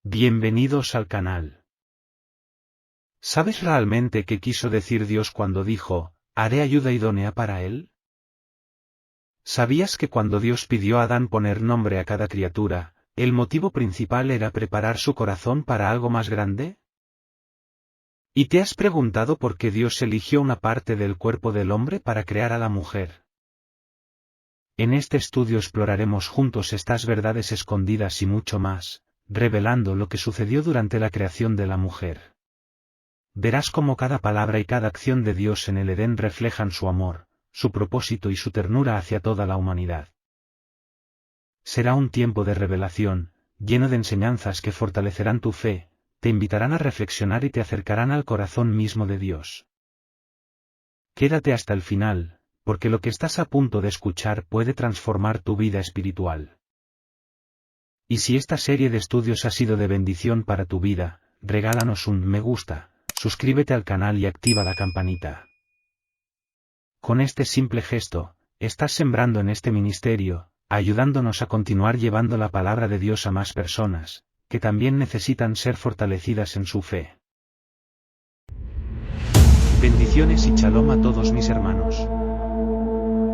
Bienvenidos al canal. ¿Sabes realmente qué quiso decir Dios cuando dijo, haré ayuda idónea para él? ¿Sabías que cuando Dios pidió a Adán poner nombre a cada criatura, el motivo principal era preparar su corazón para algo más grande? ¿Y te has preguntado por qué Dios eligió una parte del cuerpo del hombre para crear a la mujer? En este estudio exploraremos juntos estas verdades escondidas y mucho más, revelando lo que sucedió durante la creación de la mujer. Verás cómo cada palabra y cada acción de Dios en el Edén reflejan su amor, su propósito y su ternura hacia toda la humanidad. Será un tiempo de revelación, lleno de enseñanzas que fortalecerán tu fe, te invitarán a reflexionar y te acercarán al corazón mismo de Dios. Quédate hasta el final, porque lo que estás a punto de escuchar puede transformar tu vida espiritual. Y si esta serie de estudios ha sido de bendición para tu vida, regálanos un me gusta, suscríbete al canal y activa la campanita. Con este simple gesto, estás sembrando en este ministerio, ayudándonos a continuar llevando la palabra de Dios a más personas, que también necesitan ser fortalecidas en su fe. Bendiciones y shalom a todos mis hermanos.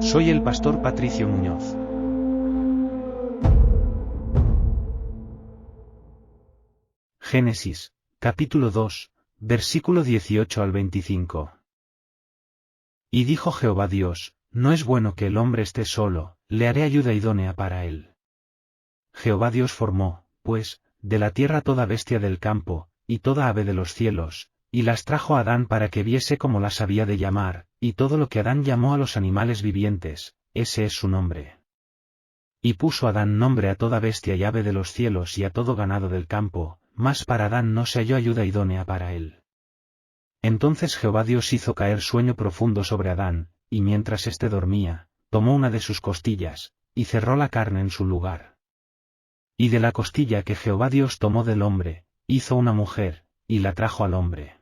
Soy el pastor Patricio Muñoz. Génesis, capítulo 2, versículo 18 al 25. Y dijo Jehová Dios, no es bueno que el hombre esté solo, le haré ayuda idónea para él. Jehová Dios formó, pues, de la tierra toda bestia del campo, y toda ave de los cielos, y las trajo a Adán para que viese cómo las había de llamar, y todo lo que Adán llamó a los animales vivientes, ese es su nombre. Y puso Adán nombre a toda bestia y ave de los cielos y a todo ganado del campo, mas para Adán no se halló ayuda idónea para él. Entonces Jehová Dios hizo caer sueño profundo sobre Adán, y mientras éste dormía, tomó una de sus costillas, y cerró la carne en su lugar. Y de la costilla que Jehová Dios tomó del hombre, hizo una mujer, y la trajo al hombre.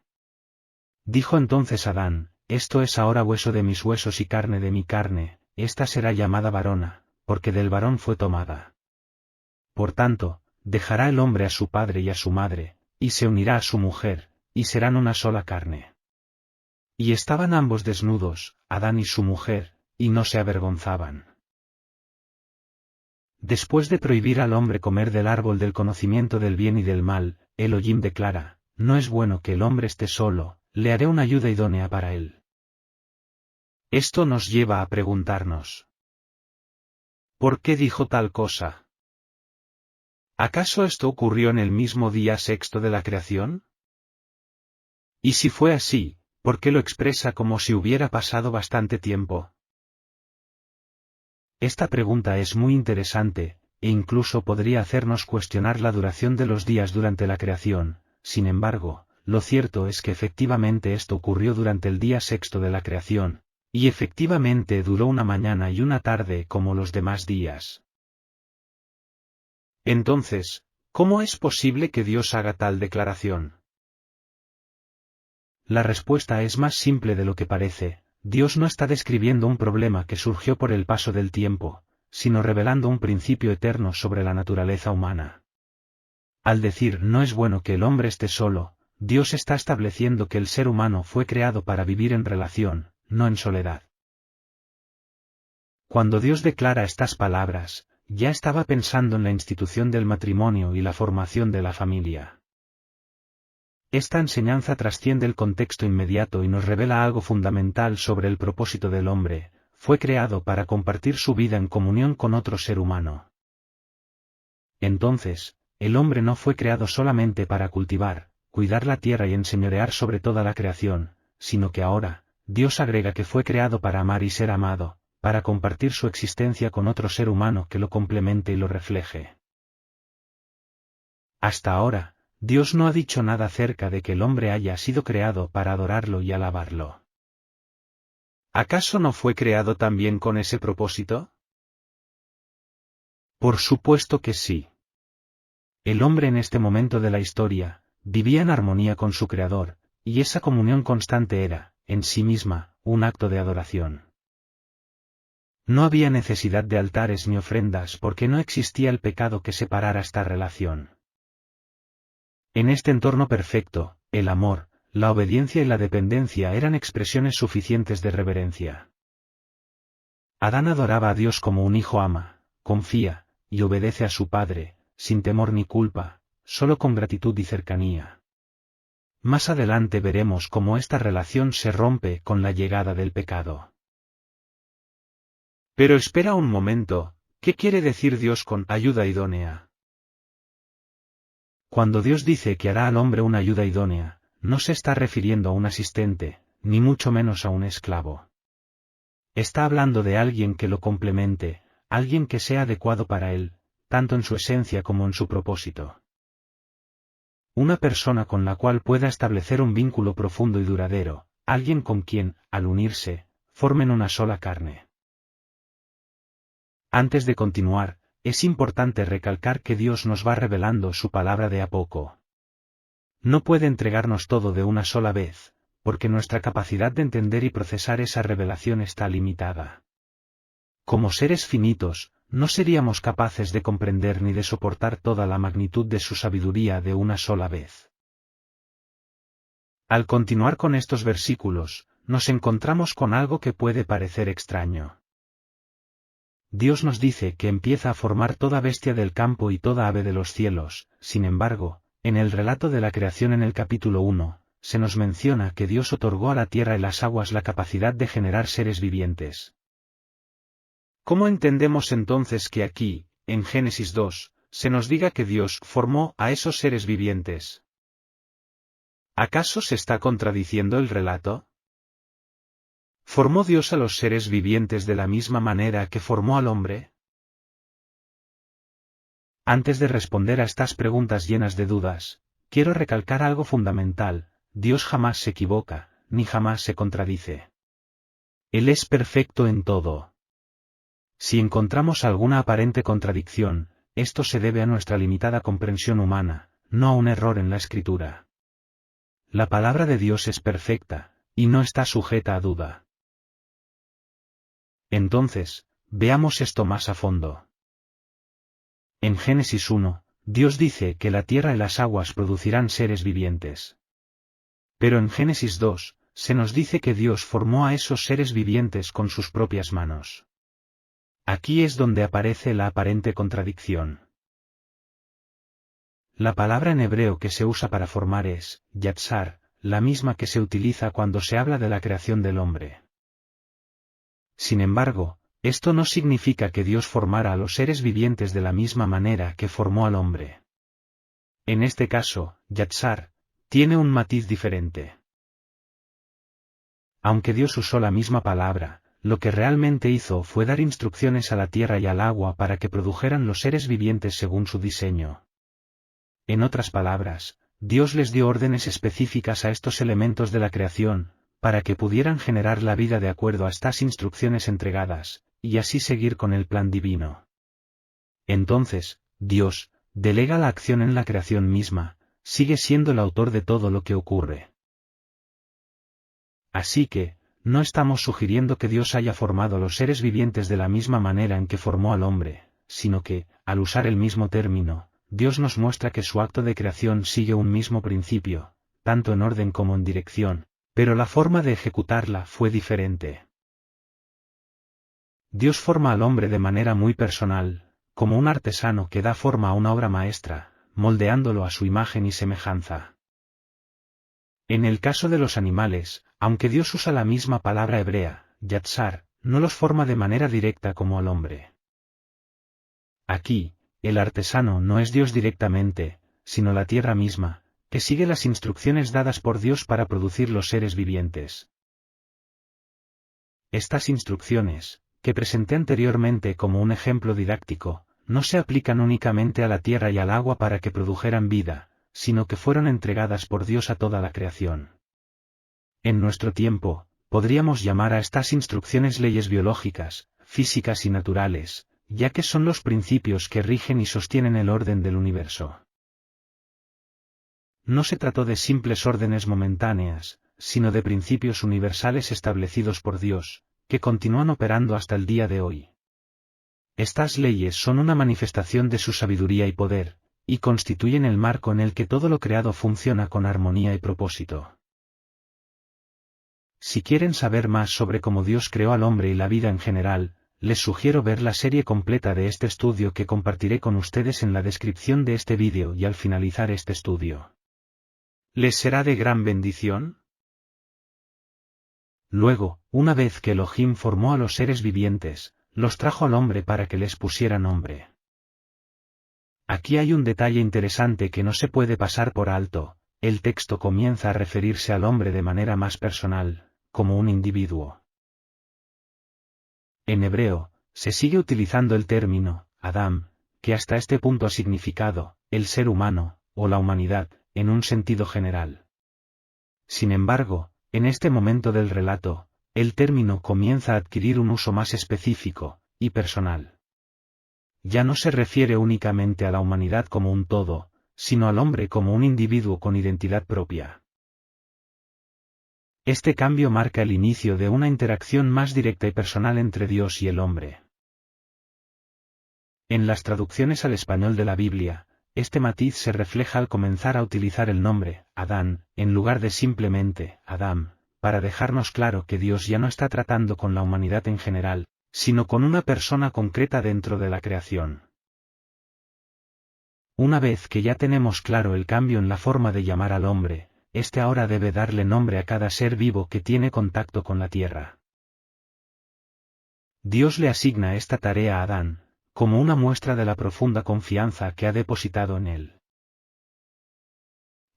Dijo entonces Adán, esto es ahora hueso de mis huesos y carne de mi carne, esta será llamada varona, porque del varón fue tomada. Por tanto, dejará el hombre a su padre y a su madre, y se unirá a su mujer, y serán una sola carne. Y estaban ambos desnudos, Adán y su mujer, y no se avergonzaban. Después de prohibir al hombre comer del árbol del conocimiento del bien y del mal, Elohim declara, no es bueno que el hombre esté solo, le haré una ayuda idónea para él. Esto nos lleva a preguntarnos: ¿por qué dijo tal cosa? ¿Acaso esto ocurrió en el mismo día sexto de la creación? Y si fue así, ¿por qué lo expresa como si hubiera pasado bastante tiempo? Esta pregunta es muy interesante, e incluso podría hacernos cuestionar la duración de los días durante la creación. Sin embargo, lo cierto es que efectivamente esto ocurrió durante el día sexto de la creación, y efectivamente duró una mañana y una tarde como los demás días. Entonces, ¿cómo es posible que Dios haga tal declaración? La respuesta es más simple de lo que parece. Dios no está describiendo un problema que surgió por el paso del tiempo, sino revelando un principio eterno sobre la naturaleza humana. Al decir no es bueno que el hombre esté solo, Dios está estableciendo que el ser humano fue creado para vivir en relación, no en soledad. Cuando Dios declara estas palabras, ya estaba pensando en la institución del matrimonio y la formación de la familia. Esta enseñanza trasciende el contexto inmediato y nos revela algo fundamental sobre el propósito del hombre: fue creado para compartir su vida en comunión con otro ser humano. Entonces, el hombre no fue creado solamente para cultivar, cuidar la tierra y enseñorear sobre toda la creación, sino que ahora, Dios agrega que fue creado para amar y ser amado, para compartir su existencia con otro ser humano que lo complemente y lo refleje. Hasta ahora, Dios no ha dicho nada acerca de que el hombre haya sido creado para adorarlo y alabarlo. ¿Acaso no fue creado también con ese propósito? Por supuesto que sí. El hombre en este momento de la historia, vivía en armonía con su Creador, y esa comunión constante era, en sí misma, un acto de adoración. No había necesidad de altares ni ofrendas porque no existía el pecado que separara esta relación. En este entorno perfecto, el amor, la obediencia y la dependencia eran expresiones suficientes de reverencia. Adán adoraba a Dios como un hijo ama, confía, y obedece a su padre, sin temor ni culpa, solo con gratitud y cercanía. Más adelante veremos cómo esta relación se rompe con la llegada del pecado. Pero espera un momento, ¿qué quiere decir Dios con ayuda idónea? Cuando Dios dice que hará al hombre una ayuda idónea, no se está refiriendo a un asistente, ni mucho menos a un esclavo. Está hablando de alguien que lo complemente, alguien que sea adecuado para él, tanto en su esencia como en su propósito. Una persona con la cual pueda establecer un vínculo profundo y duradero, alguien con quien, al unirse, formen una sola carne. Antes de continuar, es importante recalcar que Dios nos va revelando su palabra de a poco. No puede entregarnos todo de una sola vez, porque nuestra capacidad de entender y procesar esa revelación está limitada. Como seres finitos, no seríamos capaces de comprender ni de soportar toda la magnitud de su sabiduría de una sola vez. Al continuar con estos versículos, nos encontramos con algo que puede parecer extraño. Dios nos dice que empieza a formar toda bestia del campo y toda ave de los cielos. Sin embargo, en el relato de la creación en el capítulo 1, se nos menciona que Dios otorgó a la tierra y las aguas la capacidad de generar seres vivientes. ¿Cómo entendemos entonces que aquí, en Génesis 2, se nos diga que Dios formó a esos seres vivientes? ¿Acaso se está contradiciendo el relato? ¿Formó Dios a los seres vivientes de la misma manera que formó al hombre? Antes de responder a estas preguntas llenas de dudas, quiero recalcar algo fundamental: Dios jamás se equivoca, ni jamás se contradice. Él es perfecto en todo. Si encontramos alguna aparente contradicción, esto se debe a nuestra limitada comprensión humana, no a un error en la escritura. La palabra de Dios es perfecta, y no está sujeta a duda. Entonces, veamos esto más a fondo. En Génesis 1, Dios dice que la tierra y las aguas producirán seres vivientes. Pero en Génesis 2, se nos dice que Dios formó a esos seres vivientes con sus propias manos. Aquí es donde aparece la aparente contradicción. La palabra en hebreo que se usa para formar es yatsar, la misma que se utiliza cuando se habla de la creación del hombre. Sin embargo, esto no significa que Dios formara a los seres vivientes de la misma manera que formó al hombre. En este caso, yatsar tiene un matiz diferente. Aunque Dios usó la misma palabra, lo que realmente hizo fue dar instrucciones a la tierra y al agua para que produjeran los seres vivientes según su diseño. En otras palabras, Dios les dio órdenes específicas a estos elementos de la creación, para que pudieran generar la vida de acuerdo a estas instrucciones entregadas, y así seguir con el plan divino. Entonces, Dios delega la acción en la creación misma, sigue siendo el autor de todo lo que ocurre. Así que, no estamos sugiriendo que Dios haya formado a los seres vivientes de la misma manera en que formó al hombre, sino que, al usar el mismo término, Dios nos muestra que su acto de creación sigue un mismo principio, tanto en orden como en dirección, pero la forma de ejecutarla fue diferente. Dios forma al hombre de manera muy personal, como un artesano que da forma a una obra maestra, moldeándolo a su imagen y semejanza. En el caso de los animales, aunque Dios usa la misma palabra hebrea, yatsar, no los forma de manera directa como al hombre. Aquí, el artesano no es Dios directamente, sino la tierra misma, que sigue las instrucciones dadas por Dios para producir los seres vivientes. Estas instrucciones, que presenté anteriormente como un ejemplo didáctico, no se aplican únicamente a la tierra y al agua para que produjeran vida, sino que fueron entregadas por Dios a toda la creación. En nuestro tiempo, podríamos llamar a estas instrucciones leyes biológicas, físicas y naturales, ya que son los principios que rigen y sostienen el orden del universo. No se trató de simples órdenes momentáneas, sino de principios universales establecidos por Dios, que continúan operando hasta el día de hoy. Estas leyes son una manifestación de su sabiduría y poder, y constituyen el marco en el que todo lo creado funciona con armonía y propósito. Si quieren saber más sobre cómo Dios creó al hombre y la vida en general, les sugiero ver la serie completa de este estudio que compartiré con ustedes en la descripción de este vídeo y al finalizar este estudio. ¿Les será de gran bendición? Luego, una vez que Elohim formó a los seres vivientes, los trajo al hombre para que les pusiera nombre. Aquí hay un detalle interesante que no se puede pasar por alto: el texto comienza a referirse al hombre de manera más personal, como un individuo. En hebreo, se sigue utilizando el término, Adam, que hasta este punto ha significado, el ser humano, o la humanidad, en un sentido general. Sin embargo, en este momento del relato, el término comienza a adquirir un uso más específico, y personal. Ya no se refiere únicamente a la humanidad como un todo, sino al hombre como un individuo con identidad propia. Este cambio marca el inicio de una interacción más directa y personal entre Dios y el hombre. En las traducciones al español de la Biblia, este matiz se refleja al comenzar a utilizar el nombre, Adán, en lugar de simplemente, Adam, para dejarnos claro que Dios ya no está tratando con la humanidad en general, sino con una persona concreta dentro de la creación. Una vez que ya tenemos claro el cambio en la forma de llamar al hombre, este ahora debe darle nombre a cada ser vivo que tiene contacto con la tierra. Dios le asigna esta tarea a Adán, como una muestra de la profunda confianza que ha depositado en él.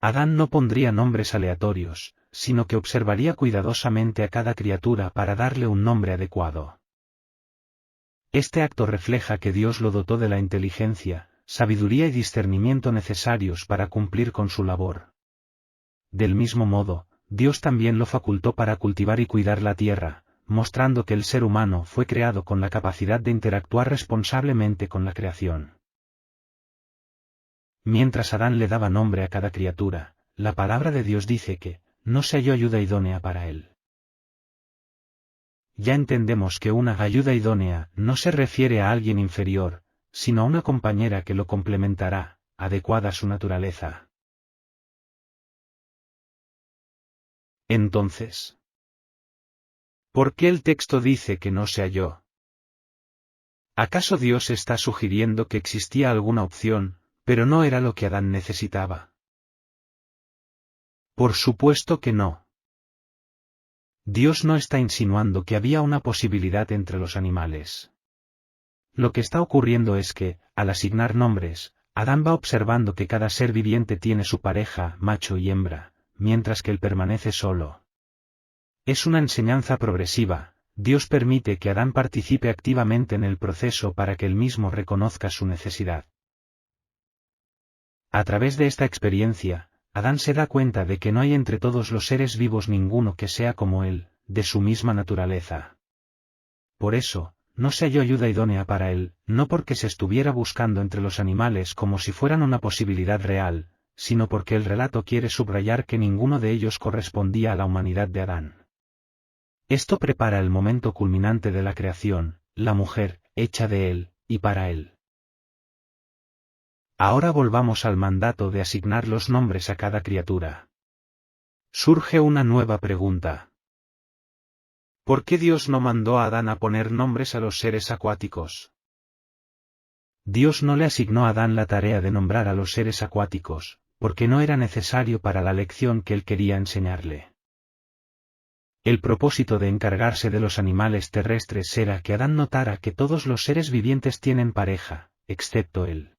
Adán no pondría nombres aleatorios, sino que observaría cuidadosamente a cada criatura para darle un nombre adecuado. Este acto refleja que Dios lo dotó de la inteligencia, sabiduría y discernimiento necesarios para cumplir con su labor. Del mismo modo, Dios también lo facultó para cultivar y cuidar la tierra, mostrando que el ser humano fue creado con la capacidad de interactuar responsablemente con la creación. Mientras Adán le daba nombre a cada criatura, la palabra de Dios dice que no se halló ayuda idónea para él. Ya entendemos que una ayuda idónea no se refiere a alguien inferior, sino a una compañera que lo complementará, adecuada a su naturaleza. Entonces, ¿por qué el texto dice que no se halló? ¿Acaso Dios está sugiriendo que existía alguna opción, pero no era lo que Adán necesitaba? Por supuesto que no. Dios no está insinuando que había una posibilidad entre los animales. Lo que está ocurriendo es que, al asignar nombres, Adán va observando que cada ser viviente tiene su pareja, macho y hembra, mientras que él permanece solo. Es una enseñanza progresiva. Dios permite que Adán participe activamente en el proceso para que él mismo reconozca su necesidad. A través de esta experiencia, Adán se da cuenta de que no hay entre todos los seres vivos ninguno que sea como él, de su misma naturaleza. Por eso, no se halló ayuda idónea para él, no porque se estuviera buscando entre los animales como si fueran una posibilidad real, sino porque el relato quiere subrayar que ninguno de ellos correspondía a la humanidad de Adán. Esto prepara el momento culminante de la creación, la mujer, hecha de él, y para él. Ahora volvamos al mandato de asignar los nombres a cada criatura. Surge una nueva pregunta. ¿Por qué Dios no mandó a Adán a poner nombres a los seres acuáticos? Dios no le asignó a Adán la tarea de nombrar a los seres acuáticos, porque no era necesario para la lección que él quería enseñarle. El propósito de encargarse de los animales terrestres era que Adán notara que todos los seres vivientes tienen pareja, excepto él.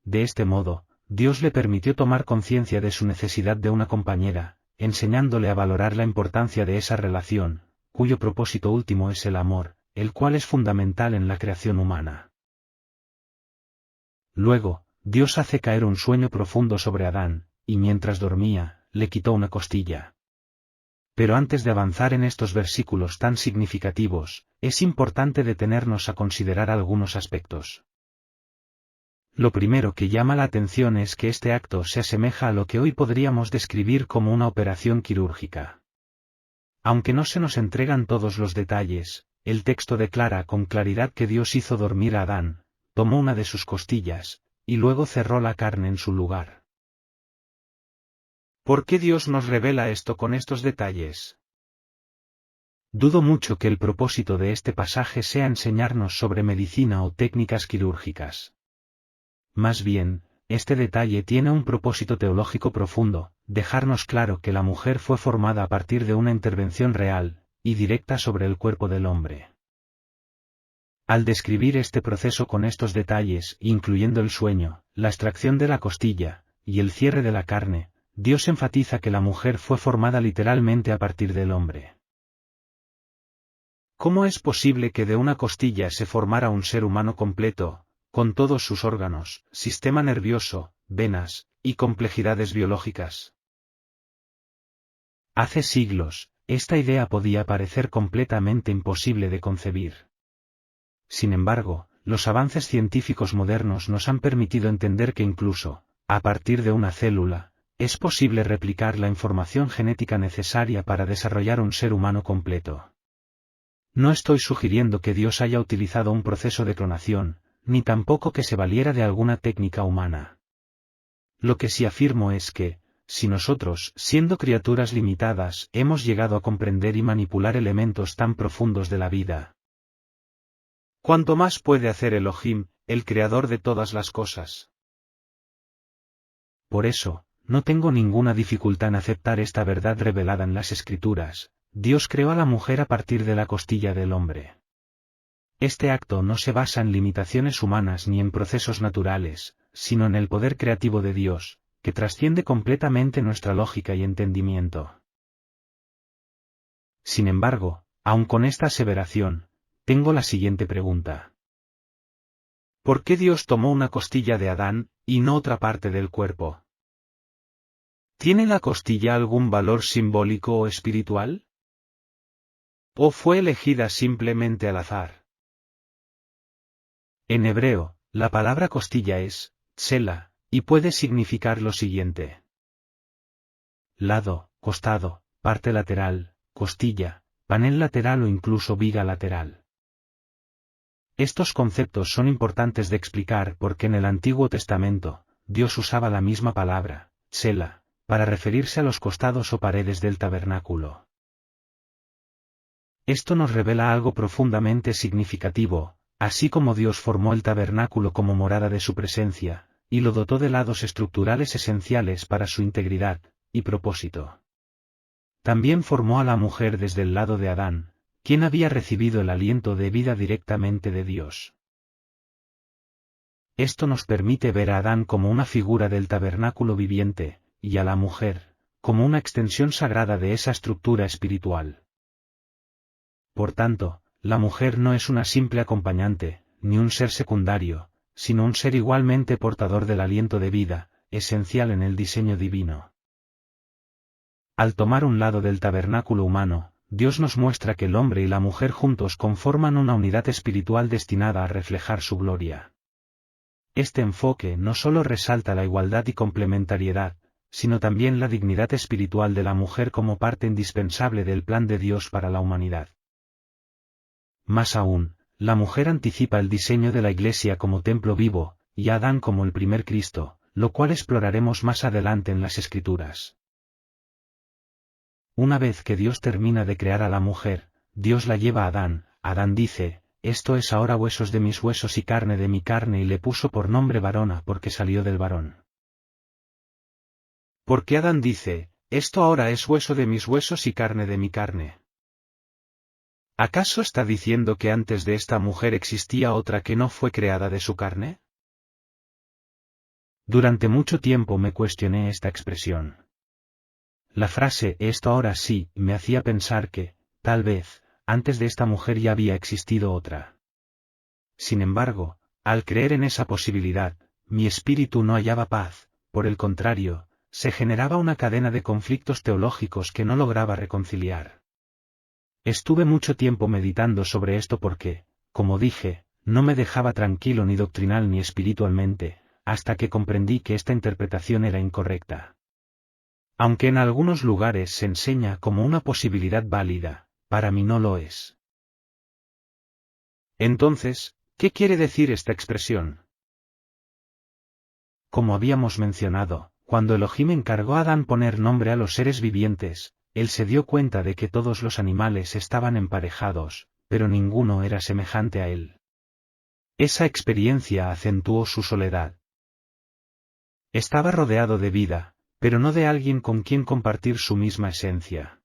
De este modo, Dios le permitió tomar conciencia de su necesidad de una compañera, enseñándole a valorar la importancia de esa relación, cuyo propósito último es el amor, el cual es fundamental en la creación humana. Luego, Dios hace caer un sueño profundo sobre Adán, y mientras dormía, le quitó una costilla. Pero antes de avanzar en estos versículos tan significativos, es importante detenernos a considerar algunos aspectos. Lo primero que llama la atención es que este acto se asemeja a lo que hoy podríamos describir como una operación quirúrgica. Aunque no se nos entregan todos los detalles, el texto declara con claridad que Dios hizo dormir a Adán, tomó una de sus costillas, y luego cerró la carne en su lugar. ¿Por qué Dios nos revela esto con estos detalles? Dudo mucho que el propósito de este pasaje sea enseñarnos sobre medicina o técnicas quirúrgicas. Más bien, este detalle tiene un propósito teológico profundo, dejarnos claro que la mujer fue formada a partir de una intervención real y directa sobre el cuerpo del hombre. Al describir este proceso con estos detalles, incluyendo el sueño, la extracción de la costilla y el cierre de la carne, Dios enfatiza que la mujer fue formada literalmente a partir del hombre. ¿Cómo es posible que de una costilla se formara un ser humano completo, con todos sus órganos, sistema nervioso, venas, y complejidades biológicas? Hace siglos, esta idea podía parecer completamente imposible de concebir. Sin embargo, los avances científicos modernos nos han permitido entender que incluso, a partir de una célula, es posible replicar la información genética necesaria para desarrollar un ser humano completo. No estoy sugiriendo que Dios haya utilizado un proceso de clonación, ni tampoco que se valiera de alguna técnica humana. Lo que sí afirmo es que, si nosotros, siendo criaturas limitadas, hemos llegado a comprender y manipular elementos tan profundos de la vida, ¿cuánto más puede hacer Elohim, el creador de todas las cosas? Por eso, no tengo ninguna dificultad en aceptar esta verdad revelada en las Escrituras. Dios creó a la mujer a partir de la costilla del hombre. Este acto no se basa en limitaciones humanas ni en procesos naturales, sino en el poder creativo de Dios, que trasciende completamente nuestra lógica y entendimiento. Sin embargo, aun con esta aseveración, tengo la siguiente pregunta. ¿Por qué Dios tomó una costilla de Adán, y no otra parte del cuerpo? ¿Tiene la costilla algún valor simbólico o espiritual? ¿O fue elegida simplemente al azar? En hebreo, la palabra costilla es tsela, y puede significar lo siguiente: lado, costado, parte lateral, costilla, panel lateral o incluso viga lateral. Estos conceptos son importantes de explicar porque en el Antiguo Testamento, Dios usaba la misma palabra, tsela, para referirse a los costados o paredes del tabernáculo. Esto nos revela algo profundamente significativo. Así como Dios formó el tabernáculo como morada de su presencia, y lo dotó de lados estructurales esenciales para su integridad y propósito. También formó a la mujer desde el lado de Adán, quien había recibido el aliento de vida directamente de Dios. Esto nos permite ver a Adán como una figura del tabernáculo viviente, y a la mujer, como una extensión sagrada de esa estructura espiritual. Por tanto, la mujer no es una simple acompañante, ni un ser secundario, sino un ser igualmente portador del aliento de vida, esencial en el diseño divino. Al tomar un lado del tabernáculo humano, Dios nos muestra que el hombre y la mujer juntos conforman una unidad espiritual destinada a reflejar su gloria. Este enfoque no solo resalta la igualdad y complementariedad, sino también la dignidad espiritual de la mujer como parte indispensable del plan de Dios para la humanidad. Más aún, la mujer anticipa el diseño de la Iglesia como templo vivo, y a Adán como el primer Cristo, lo cual exploraremos más adelante en las Escrituras. Una vez que Dios termina de crear a la mujer, Dios la lleva a Adán. Adán dice, esto es ahora huesos de mis huesos y carne de mi carne, y le puso por nombre varona porque salió del varón. ¿Por qué Adán dice, esto ahora es hueso de mis huesos y carne de mi carne? ¿Acaso está diciendo que antes de esta mujer existía otra que no fue creada de su carne? Durante mucho tiempo me cuestioné esta expresión. La frase esto ahora sí me hacía pensar que, tal vez, antes de esta mujer ya había existido otra. Sin embargo, al creer en esa posibilidad, mi espíritu no hallaba paz, por el contrario, se generaba una cadena de conflictos teológicos que no lograba reconciliar. Estuve mucho tiempo meditando sobre esto porque, como dije, no me dejaba tranquilo ni doctrinal ni espiritualmente, hasta que comprendí que esta interpretación era incorrecta. Aunque en algunos lugares se enseña como una posibilidad válida, para mí no lo es. Entonces, ¿qué quiere decir esta expresión? Como habíamos mencionado, cuando Elohim encargó a Adán poner nombre a los seres vivientes, él se dio cuenta de que todos los animales estaban emparejados, pero ninguno era semejante a él. Esa experiencia acentuó su soledad. Estaba rodeado de vida, pero no de alguien con quien compartir su misma esencia.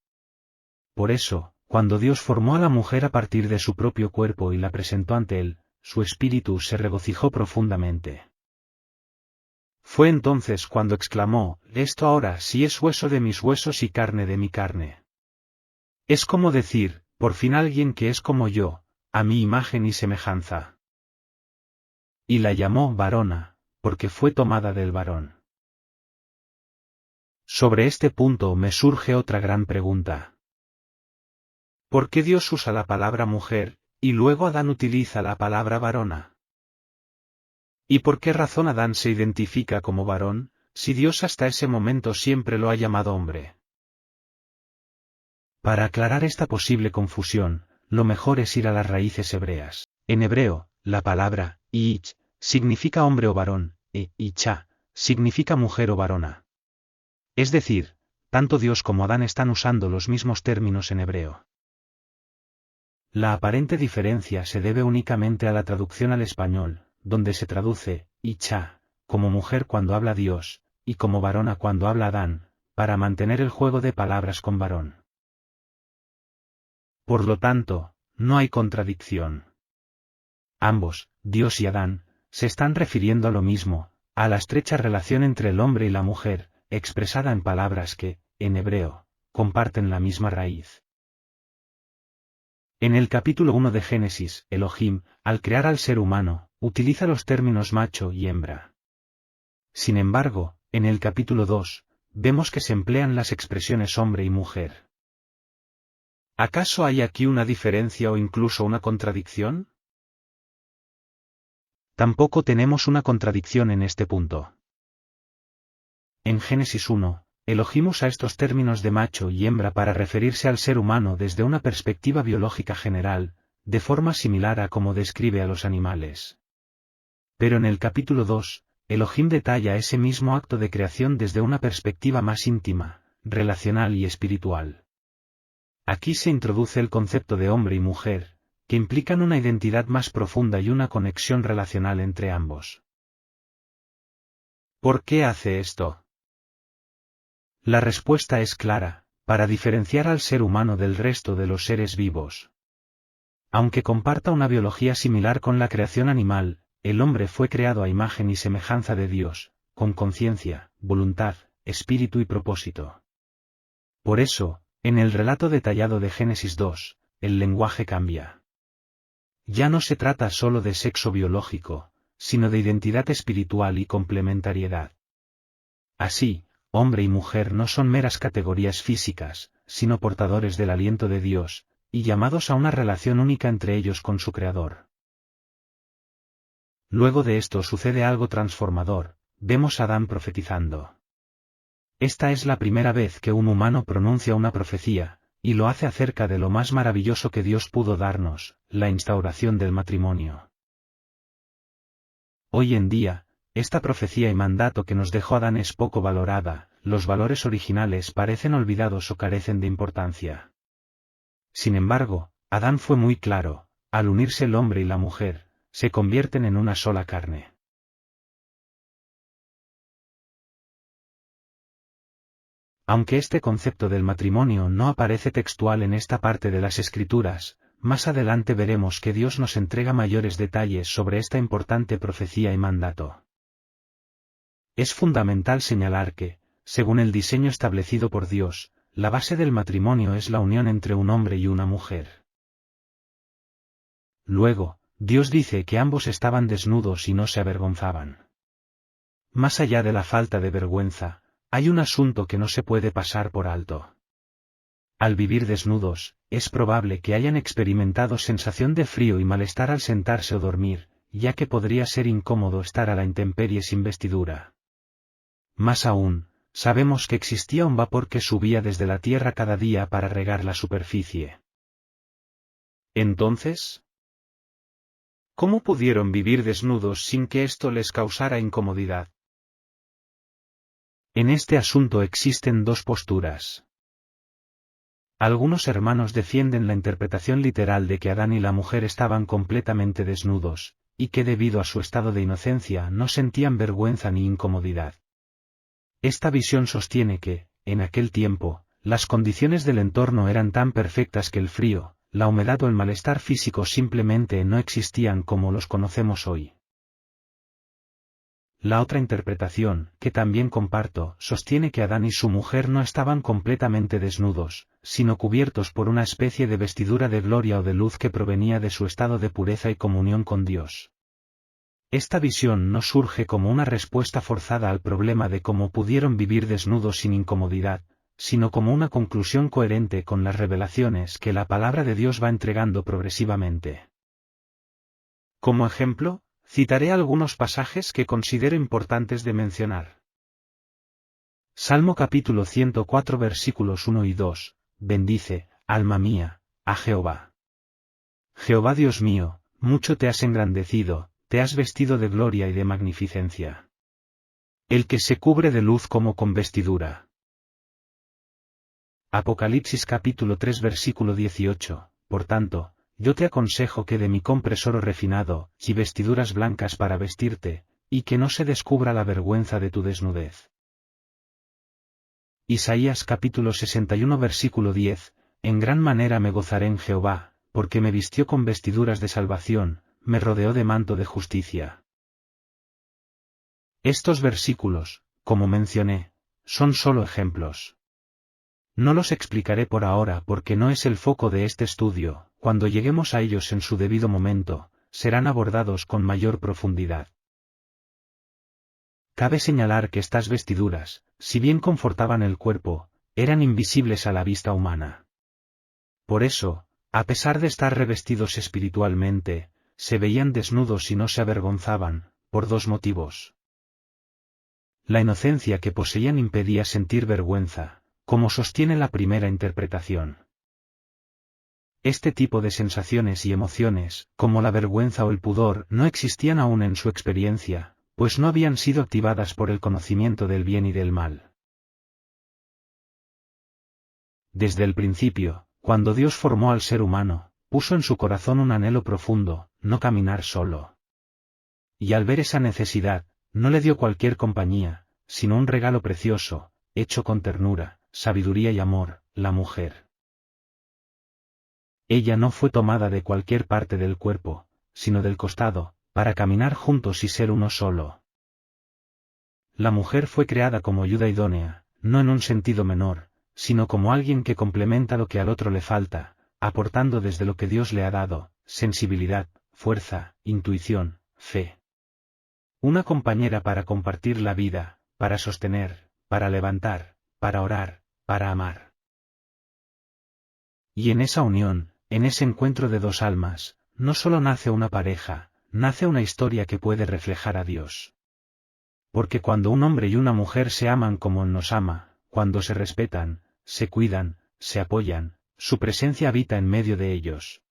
Por eso, cuando Dios formó a la mujer a partir de su propio cuerpo y la presentó ante él, su espíritu se regocijó profundamente. Fue entonces cuando exclamó: «Esto ahora sí es hueso de mis huesos y carne de mi carne». Es como decir, por fin alguien que es como yo, a mi imagen y semejanza. Y la llamó varona, porque fue tomada del varón. Sobre este punto me surge otra gran pregunta. ¿Por qué Dios usa la palabra mujer, y luego Adán utiliza la palabra varona? ¿Y por qué razón Adán se identifica como varón, si Dios hasta ese momento siempre lo ha llamado hombre? Para aclarar esta posible confusión, lo mejor es ir a las raíces hebreas. En hebreo, la palabra ich significa hombre o varón, e isha significa mujer o varona. Es decir, tanto Dios como Adán están usando los mismos términos en hebreo. La aparente diferencia se debe únicamente a la traducción al español, donde se traduce isha como mujer cuando habla Dios, y como varona cuando habla Adán, para mantener el juego de palabras con varón. Por lo tanto, no hay contradicción. Ambos, Dios y Adán, se están refiriendo a lo mismo, a la estrecha relación entre el hombre y la mujer, expresada en palabras que, en hebreo, comparten la misma raíz. En el capítulo 1 de Génesis, Elohim, al crear al ser humano, utiliza los términos macho y hembra. Sin embargo, en el capítulo 2, vemos que se emplean las expresiones hombre y mujer. ¿Acaso hay aquí una diferencia o incluso una contradicción? Tampoco tenemos una contradicción en este punto. En Génesis 1, Elohim usa estos términos de macho y hembra para referirse al ser humano desde una perspectiva biológica general, de forma similar a como describe a los animales. Pero en el capítulo 2, Elohim detalla ese mismo acto de creación desde una perspectiva más íntima, relacional y espiritual. Aquí se introduce el concepto de hombre y mujer, que implican una identidad más profunda y una conexión relacional entre ambos. ¿Por qué hace esto? La respuesta es clara: para diferenciar al ser humano del resto de los seres vivos. Aunque comparta una biología similar con la creación animal, el hombre fue creado a imagen y semejanza de Dios, con conciencia, voluntad, espíritu y propósito. Por eso, en el relato detallado de Génesis 2, el lenguaje cambia. Ya no se trata solo de sexo biológico, sino de identidad espiritual y complementariedad. Así, hombre y mujer no son meras categorías físicas, sino portadores del aliento de Dios, y llamados a una relación única entre ellos con su Creador. Luego de esto sucede algo transformador: vemos a Adán profetizando. Esta es la primera vez que un humano pronuncia una profecía, y lo hace acerca de lo más maravilloso que Dios pudo darnos, la instauración del matrimonio. Hoy en día, esta profecía y mandato que nos dejó Adán es poco valorada, los valores originales parecen olvidados o carecen de importancia. Sin embargo, Adán fue muy claro: al unirse el hombre y la mujer, se convierten en una sola carne. Aunque este concepto del matrimonio no aparece textual en esta parte de las Escrituras, más adelante veremos que Dios nos entrega mayores detalles sobre esta importante profecía y mandato. Es fundamental señalar que, según el diseño establecido por Dios, la base del matrimonio es la unión entre un hombre y una mujer. Luego, Dios dice que ambos estaban desnudos y no se avergonzaban. Más allá de la falta de vergüenza, hay un asunto que no se puede pasar por alto. Al vivir desnudos, es probable que hayan experimentado sensación de frío y malestar al sentarse o dormir, ya que podría ser incómodo estar a la intemperie sin vestidura. Más aún, sabemos que existía un vapor que subía desde la tierra cada día para regar la superficie. Entonces, ¿cómo pudieron vivir desnudos sin que esto les causara incomodidad? En este asunto existen dos posturas. Algunos hermanos defienden la interpretación literal de que Adán y la mujer estaban completamente desnudos, y que debido a su estado de inocencia no sentían vergüenza ni incomodidad. Esta visión sostiene que, en aquel tiempo, las condiciones del entorno eran tan perfectas que el frío, la humedad o el malestar físico simplemente no existían como los conocemos hoy. La otra interpretación, que también comparto, sostiene que Adán y su mujer no estaban completamente desnudos, sino cubiertos por una especie de vestidura de gloria o de luz que provenía de su estado de pureza y comunión con Dios. Esta visión no surge como una respuesta forzada al problema de cómo pudieron vivir desnudos sin incomodidad, sino como una conclusión coherente con las revelaciones que la palabra de Dios va entregando progresivamente. Como ejemplo, citaré algunos pasajes que considero importantes de mencionar. Salmo capítulo 104 versículos 1 y 2, bendice, alma mía, a Jehová. Jehová Dios mío, mucho te has engrandecido, te has vestido de gloria y de magnificencia. El que se cubre de luz como con vestidura. Apocalipsis capítulo 3 versículo 18, por tanto, yo te aconsejo que de mí compres oro refinado, y vestiduras blancas para vestirte, y que no se descubra la vergüenza de tu desnudez. Isaías capítulo 61 versículo 10, en gran manera me gozaré en Jehová, porque me vistió con vestiduras de salvación, me rodeó de manto de justicia. Estos versículos, como mencioné, son solo ejemplos. No los explicaré por ahora porque no es el foco de este estudio, cuando lleguemos a ellos en su debido momento, serán abordados con mayor profundidad. Cabe señalar que estas vestiduras, si bien confortaban el cuerpo, eran invisibles a la vista humana. Por eso, a pesar de estar revestidos espiritualmente, se veían desnudos y no se avergonzaban, por dos motivos. La inocencia que poseían impedía sentir vergüenza, como sostiene la primera interpretación. Este tipo de sensaciones y emociones, como la vergüenza o el pudor, no existían aún en su experiencia, pues no habían sido activadas por el conocimiento del bien y del mal. Desde el principio, cuando Dios formó al ser humano, puso en su corazón un anhelo profundo, no caminar solo. Y al ver esa necesidad, no le dio cualquier compañía, sino un regalo precioso, hecho con ternura, sabiduría y amor, la mujer. Ella no fue tomada de cualquier parte del cuerpo, sino del costado, para caminar juntos y ser uno solo. La mujer fue creada como ayuda idónea, no en un sentido menor, sino como alguien que complementa lo que al otro le falta, aportando desde lo que Dios le ha dado, sensibilidad, fuerza, intuición, fe. Una compañera para compartir la vida, para sostener, para levantar, para orar, para amar. Y en esa unión, en ese encuentro de dos almas, no solo nace una pareja, nace una historia que puede reflejar a Dios. Porque cuando un hombre y una mujer se aman como Él nos ama, cuando se respetan, se cuidan, se apoyan, su presencia habita en medio de ellos.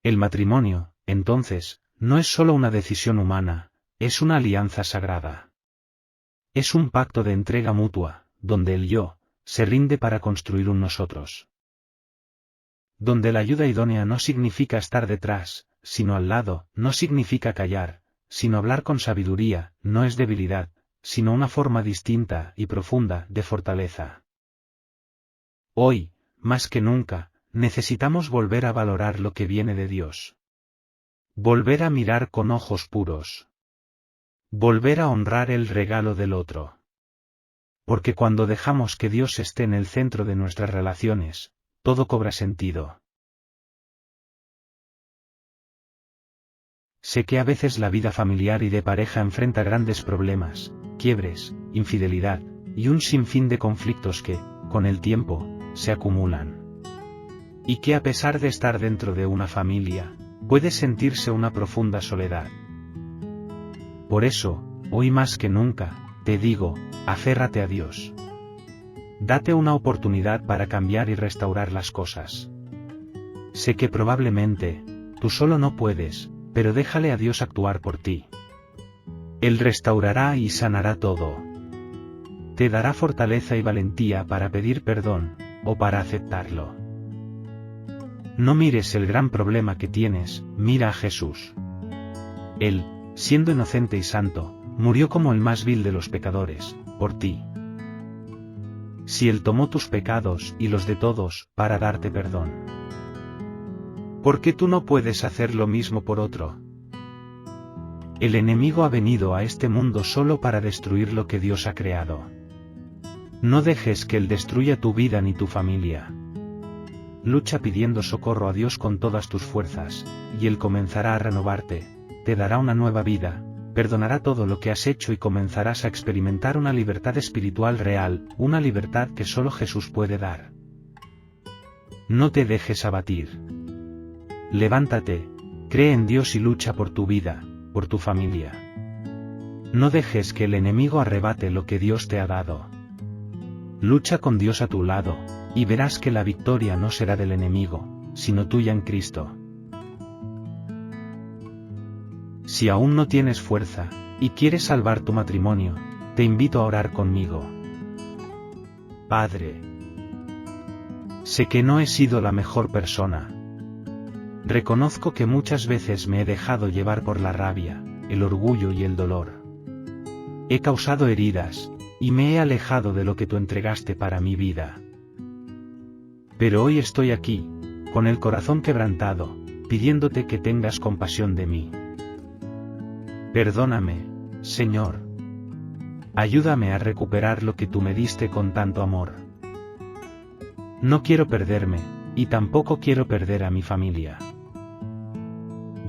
El matrimonio, entonces, no es solo una decisión humana, es una alianza sagrada. Es un pacto de entrega mutua, donde el yo se rinde para construir un nosotros. Donde la ayuda idónea no significa estar detrás, sino al lado, no significa callar, sino hablar con sabiduría, no es debilidad, sino una forma distinta y profunda de fortaleza. Hoy, más que nunca, necesitamos volver a valorar lo que viene de Dios. Volver a mirar con ojos puros. Volver a honrar el regalo del otro. Porque cuando dejamos que Dios esté en el centro de nuestras relaciones, todo cobra sentido. Sé que a veces la vida familiar y de pareja enfrenta grandes problemas, quiebres, infidelidad, y un sinfín de conflictos que, con el tiempo, se acumulan. Y que a pesar de estar dentro de una familia, puede sentirse una profunda soledad. Por eso, hoy más que nunca, te digo, aférrate a Dios. Date una oportunidad para cambiar y restaurar las cosas. Sé que probablemente, tú solo no puedes, pero déjale a Dios actuar por ti. Él restaurará y sanará todo. Te dará fortaleza y valentía para pedir perdón, o para aceptarlo. No mires el gran problema que tienes, mira a Jesús. Él, siendo inocente y santo, murió como el más vil de los pecadores, por ti. Si Él tomó tus pecados y los de todos, para darte perdón, ¿por qué tú no puedes hacer lo mismo por otro? El enemigo ha venido a este mundo solo para destruir lo que Dios ha creado. No dejes que Él destruya tu vida ni tu familia. Lucha pidiendo socorro a Dios con todas tus fuerzas, y Él comenzará a renovarte, te dará una nueva vida, perdonará todo lo que has hecho y comenzarás a experimentar una libertad espiritual real, una libertad que solo Jesús puede dar. No te dejes abatir. Levántate, cree en Dios y lucha por tu vida, por tu familia. No dejes que el enemigo arrebate lo que Dios te ha dado. Lucha con Dios a tu lado, y verás que la victoria no será del enemigo, sino tuya en Cristo. Si aún no tienes fuerza, y quieres salvar tu matrimonio, te invito a orar conmigo. Padre, sé que no he sido la mejor persona. Reconozco que muchas veces me he dejado llevar por la rabia, el orgullo y el dolor. He causado heridas, y me he alejado de lo que tú entregaste para mi vida. Pero hoy estoy aquí, con el corazón quebrantado, pidiéndote que tengas compasión de mí. Perdóname, Señor. Ayúdame a recuperar lo que tú me diste con tanto amor. No quiero perderme, y tampoco quiero perder a mi familia.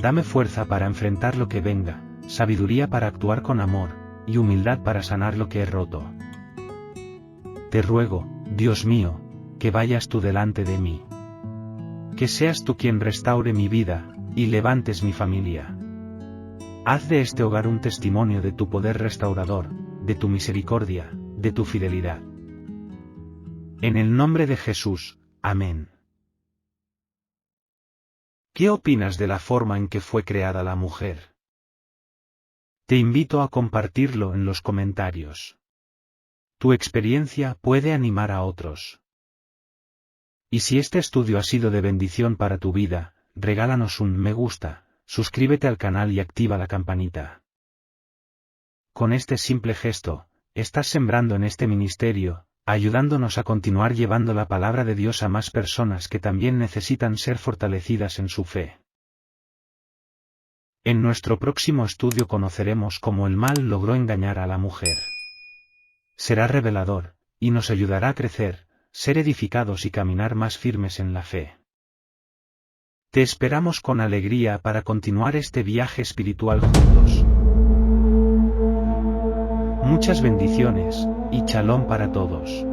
Dame fuerza para enfrentar lo que venga, sabiduría para actuar con amor, y humildad para sanar lo que he roto. Te ruego, Dios mío, que vayas tú delante de mí. Que seas tú quien restaure mi vida, y levantes mi familia. Haz de este hogar un testimonio de tu poder restaurador, de tu misericordia, de tu fidelidad. En el nombre de Jesús, amén. ¿Qué opinas de la forma en que fue creada la mujer? Te invito a compartirlo en los comentarios. Tu experiencia puede animar a otros. Y si este estudio ha sido de bendición para tu vida, regálanos un me gusta, suscríbete al canal y activa la campanita. Con este simple gesto, estás sembrando en este ministerio, ayudándonos a continuar llevando la palabra de Dios a más personas que también necesitan ser fortalecidas en su fe. En nuestro próximo estudio conoceremos cómo el mal logró engañar a la mujer. Será revelador, y nos ayudará a crecer, ser edificados y caminar más firmes en la fe. Te esperamos con alegría para continuar este viaje espiritual juntos. Muchas bendiciones, y shalom para todos.